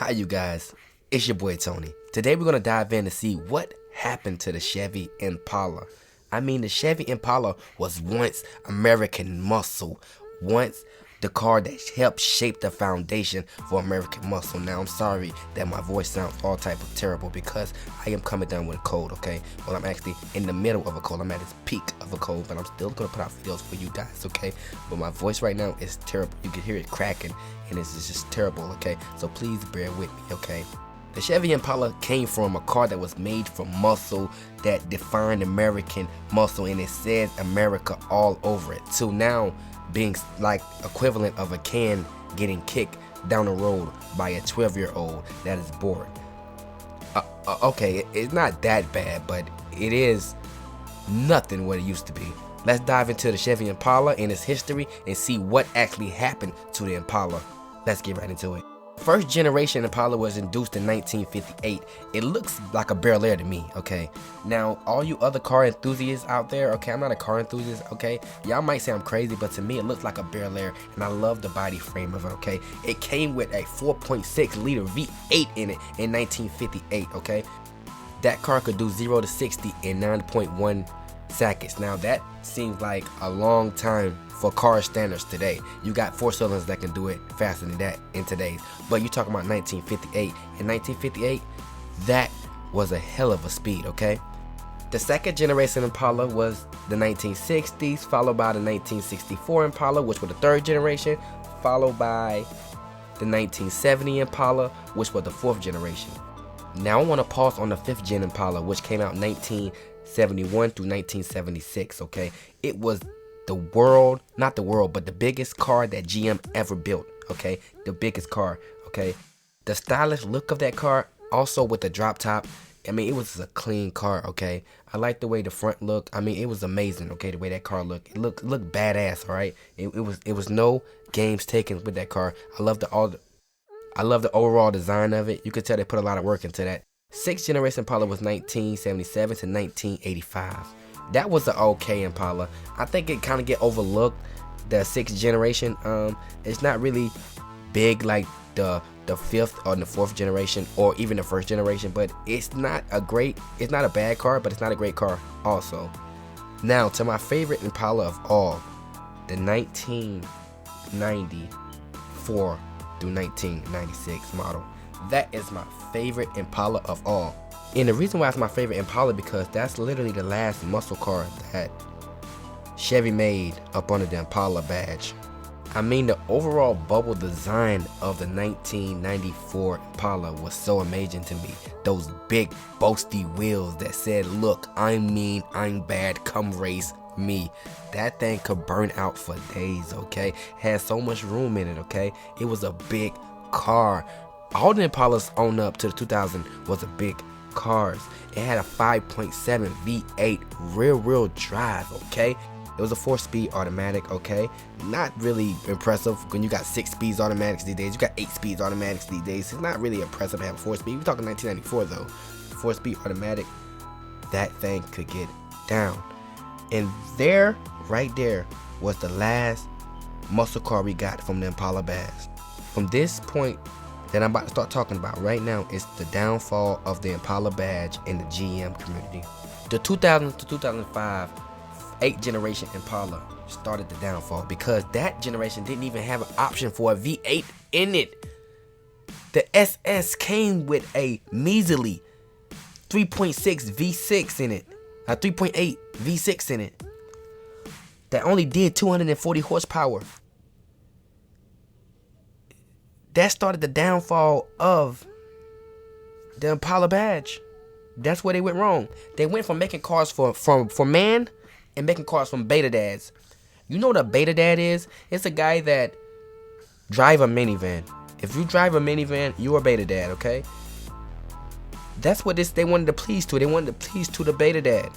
Hi you guys, it's your boy Tony. Today we're going to dive in to see what happened to the Chevy Impala. I mean, the Chevy Impala was once American muscle, once the car that helped shape the foundation for American muscle. Now I'm sorry that my voice sounds all type of terrible because I am coming down with a cold, okay? Well, I'm actually in the middle of a cold. I'm at its peak of a cold, but I'm still gonna put out videos for you guys, okay? But my voice right now is terrible. You can hear it cracking and it's just terrible, okay? So please bear with me, okay? The Chevy Impala came from a car that was made from muscle that defined American muscle, and it says America all over it. So now being like equivalent of a can getting kicked down the road by a 12-year-old that is bored. Okay, it's not that bad, but it is nothing what it used to be. Let's dive into the Chevy Impala and its history and see what actually happened to the Impala. Let's get right into it. First generation Impala was introduced in 1958. It looks like a Bel Air to me, okay? Now, all you other car enthusiasts out there, okay, I'm not a car enthusiast, okay? Y'all might say I'm crazy, but to me it looks like a Bel Air, and I love the body frame of it, okay? It came with a 4.6 liter V8 in it in 1958, okay? That car could do 0 to 60 in 9.1 seconds. Now that seems like a long time for car standards today. You got 4 cylinders that can do it faster than that in today's. But you're talking about 1958. In 1958, that was a hell of a speed, okay? The second generation Impala was the 1960s, followed by the 1964 Impala, which was the third generation, followed by the 1970 Impala, which was the fourth generation. Now I want to pause on the fifth gen Impala, which came out in 1971 through 1976, okay? It was not the world, but the biggest car that GM ever built, okay? The biggest car, okay? The stylish look of that car, also with the drop top, I mean, it was a clean car, okay? I like the way the front looked. I mean, it was amazing, okay? The way that car looked. It looked badass, all right? It was no games taken with that car. I love the overall design of it. You could tell they put a lot of work into that. Sixth generation Impala was 1977 to 1985. That was the okay Impala. I think it kind of get overlooked. The sixth generation, it's not really big like the fifth or the fourth generation or even the first generation, but it's not a bad car, but it's not a great car also. Now to my favorite Impala of all, the 1994 through 1996 model. That is my favorite Impala of all. And the reason why it's my favorite Impala because that's literally the last muscle car that Chevy made up under the Impala badge. I mean, the overall bubble design of the 1994 Impala was so amazing to me. Those big boasty wheels that said, look, I'm mean, I'm bad, come race me. That thing could burn out for days, okay? Had so much room in it, okay? It was a big car. All the Impalas on up to the 2000 was a big cars. It had a 5.7 V8 rear-wheel drive, okay? It was a 4-speed automatic, okay? Not really impressive when you got 6 speeds automatics these days. You got 8 speeds automatics these days. It's not really impressive to have a 4-speed. We're talking 1994 though. 4-speed automatic. That thing could get down. And there, right there, was the last muscle car we got from the Impala badge. From this point that I'm about to start talking about right now is the downfall of the Impala badge in the GM community. The 2000 to 2005 8th generation Impala started the downfall because that generation didn't even have an option for a V8 in it. The SS came with a measly 3.6 V6 in it, a 3.8 V6 in it that only did 240 horsepower. That started the downfall of the Impala badge. That's where they went wrong. They went from making cars for man and making cars from beta dads. You know what a beta dad is? It's a guy that drive a minivan. If you drive a minivan, you're a beta dad, okay? That's what they wanted to please to. They wanted to please to the beta dad.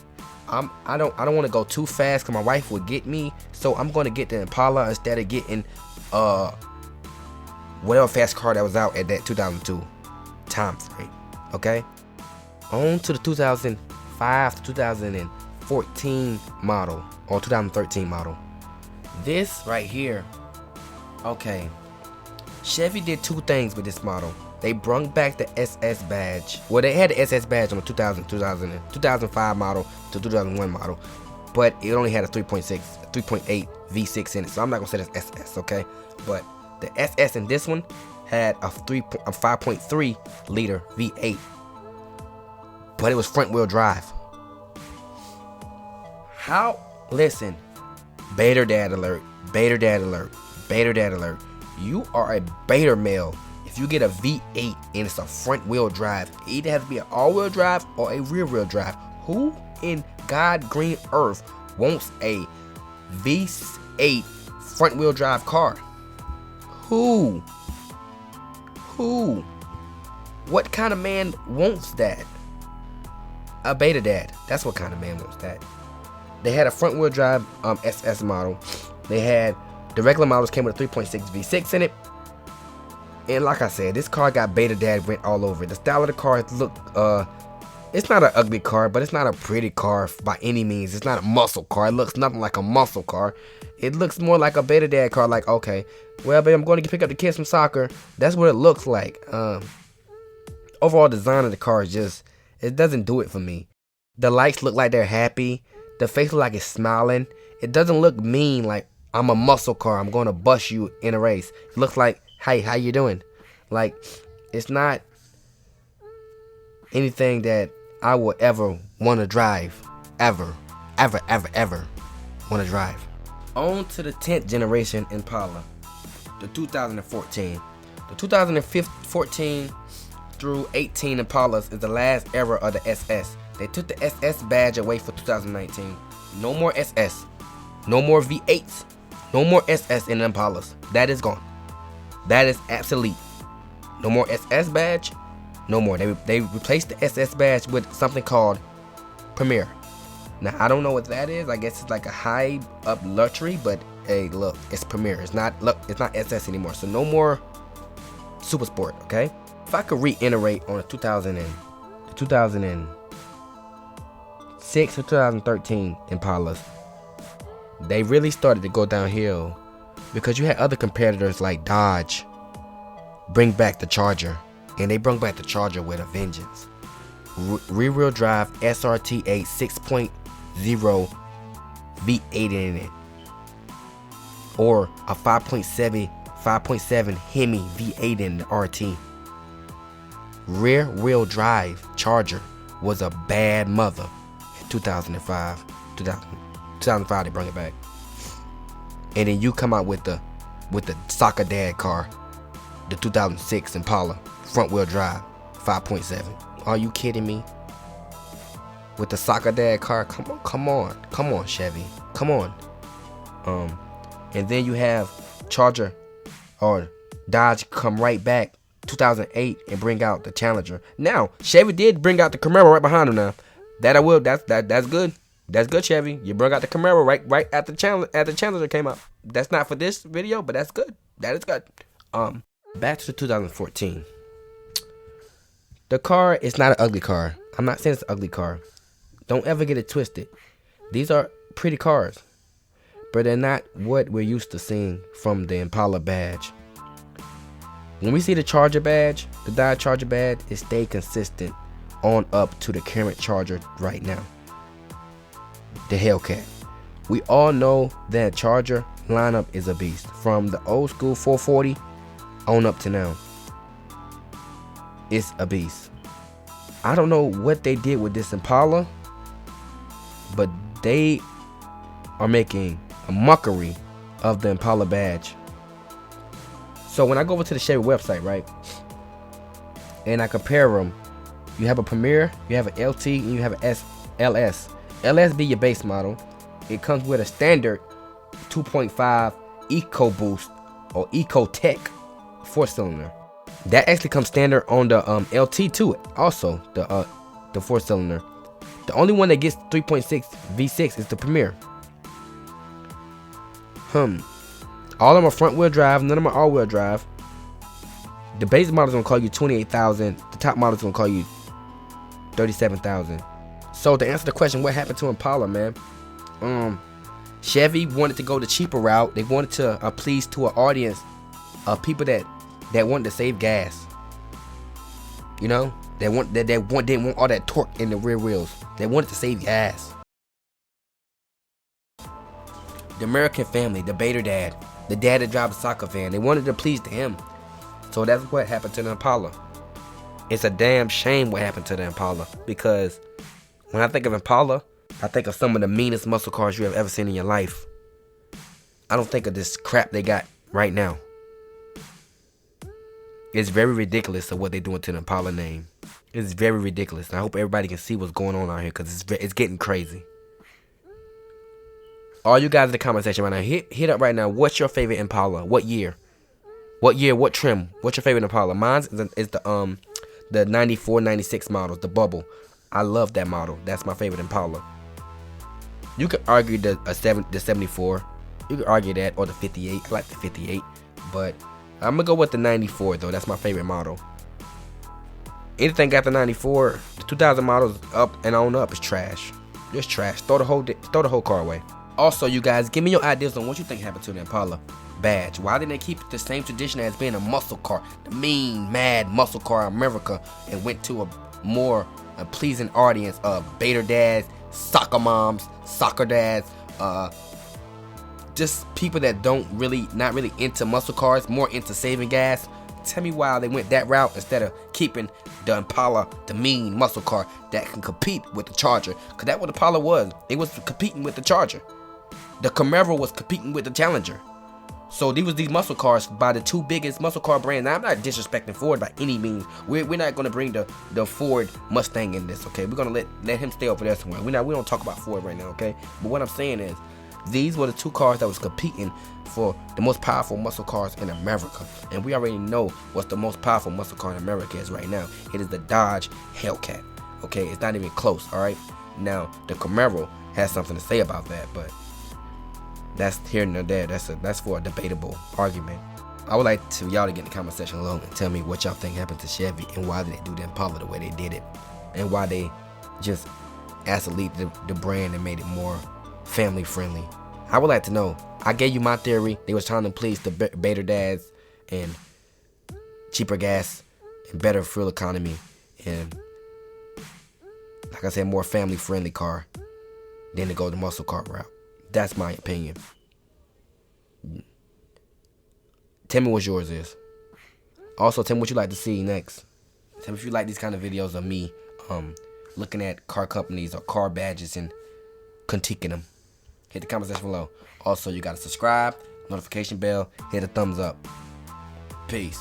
I don't want to go too fast because my wife would get me. So I'm going to get the Impala instead of getting whatever fast car that was out at that 2002 time frame, okay? On to the 2005 to 2014 model, or 2013 model. This right here, okay, Chevy did two things with this model. They brung back the SS badge. Well, they had the SS badge on the 2005 model to 2001 model, but it only had a 3.8 V6 in it. So I'm not gonna say that's SS, okay? But the SS in this one had a 5.3 liter V8, but it was front wheel drive. How? Listen, Bader Dad alert, Bader Dad alert, Bader Dad alert. You are a Bader male if you get a V8 and it's a front wheel drive. It either has to be an all wheel drive or a rear wheel drive. Who in God green earth wants a V8 front wheel drive car? Who? What kind of man wants that? A Beta Dad. That's what kind of man wants that. They had a front wheel drive SS model. They had the regular models came with a 3.6 V6 in it. And like I said, this car got Beta Dad went all over it. The style of the car look it's not an ugly car, but it's not a pretty car by any means. It's not a muscle car. It looks nothing like a muscle car. It looks more like a Beta Dad car. Like, okay, well, babe, I'm going to pick up the kids from soccer. That's what it looks like. Overall design of the car is just, it doesn't do it for me. The lights look like they're happy. The face look like it's smiling. It doesn't look mean like I'm a muscle car. I'm going to bust you in a race. It looks like, hey, how you doing? Like, it's not anything that I will ever want to drive. Ever want to drive. On to the 10th generation Impala, the 2014. The 2014 through 18 Impalas is the last era of the SS. They took the SS badge away for 2019. No more SS. No more V8s. No more SS in Impalas. That is gone. That is obsolete. No more SS badge. No more. They replaced the SS badge with something called Premier. Now, I don't know what that is. I guess it's like a high up luxury, but hey, look, it's Premier. It's not SS anymore. So no more Super Sport, okay? If I could reiterate on the 2006 or 2013 Impalas, they really started to go downhill because you had other competitors like Dodge bring back the Charger, and they brought back the Charger with a vengeance. Rear-wheel drive SRT8 6.0 V8 in it, or a 5.7 Hemi V8 in the RT. Rear-wheel drive Charger was a bad mother in 2005. 2005 they brought it back, and then you come out with the soccer dad car, the 2006 Impala front-wheel drive 5.7. Are you kidding me? With the soccer dad car, come on, Chevy, come on. And then you have Charger or Dodge come right back 2008 and bring out the Challenger. Now Chevy did bring out the Camaro right behind him. Now that I will, that's good. That's good, Chevy. You brought out the Camaro right at the Challenger came out. That's not for this video, but that's good. That is good. Back to the 2014. The car is not an ugly car. I'm not saying it's an ugly car. Don't ever get it twisted. These are pretty cars, but they're not what we're used to seeing from the Impala badge. When we see the Charger badge, the Dodge Charger badge, it stayed consistent on up to the current Charger right now, the Hellcat. We all know that Charger lineup is a beast, from the old school 440 on up to now. It's a beast. I don't know what they did with this Impala, but they are making a mockery of the Impala badge. So when I go over to the Chevy website, right, and I compare them, you have a Premier, you have an LT, and you have an LS. LS be your base model. It comes with a standard 2.5 EcoBoost or EcoTech 4-cylinder. That actually comes standard on the LT to it. Also, the 4-cylinder. The only one that gets 3.6 V6 is the Premier. All of them are front-wheel drive. None of them are all-wheel drive. The base model is gonna call you $28,000. The top model is gonna call you $37,000. So to answer the question, what happened to Impala, man? Chevy wanted to go the cheaper route. They wanted to please to an audience of people that wanted to save gas. You know, didn't want all that torque in the rear wheels. They wanted to save gas. The American family, the Bader dad, the dad that drives a soccer van, they wanted to please to him. So that's what happened to the Impala. It's a damn shame what happened to the Impala, because when I think of Impala, I think of some of the meanest muscle cars you have ever seen in your life. I don't think of this crap they got right now. It's very ridiculous of what they're doing to the Impala name. It's very ridiculous. And I hope everybody can see what's going on out here, because it's getting crazy. All you guys in the comment section right now, hit up right now. What's your favorite Impala? What year? What year? What trim? What's your favorite Impala? Mine is the 94, 96 models, the bubble. I love that model. That's my favorite Impala. You could argue the 74. You could argue that, or the 58. I like the 58, but I'm gonna go with the 94 though. That's my favorite model. Anything after 94, the 2000 models up and on up is trash. Just trash. Throw the whole car away. Also, you guys, give me your ideas on what you think happened to the Impala badge. Why didn't they keep the same tradition as being a muscle car, the mean, mad muscle car in America, and went to a more pleasing audience of Bader dads, soccer moms, soccer dads, just people that not really into muscle cars, more into saving gas. Tell me why they went that route instead of keeping the Impala, the mean muscle car that can compete with the Charger. Because that's what the Impala was. It was competing with the Charger. The Camaro was competing with the Challenger. So these muscle cars by the two biggest muscle car brands. Now, I'm not disrespecting Ford by any means. We're not going to bring the Ford Mustang in this, okay? We're going to let him stay over there somewhere. We don't talk about Ford right now, okay? But what I'm saying is, these were the two cars that was competing for the most powerful muscle cars in America. And we already know what's the most powerful muscle car in America is right now. It is the Dodge Hellcat, okay? It's not even close, all right? Now, the Camaro has something to say about that, but that's here and there. That's for a debatable argument. I would like y'all to get in the comment section below and tell me what y'all think happened to Chevy, and why did they do the Impala the way they did it, and why they just acid the brand and made it more family friendly. I would like to know. I gave you my theory. They was trying to please the Bader dads and cheaper gas and better fuel economy, and like I said, more family friendly car than to go the muscle car route. That's my opinion. Tell me what yours is. Also, tell me what you like to see next. Tell me if you like these kind of videos of me looking at car companies or car badges and critiquing them. Hit the comment section below. Also, you gotta subscribe, notification bell, hit a thumbs up. Peace.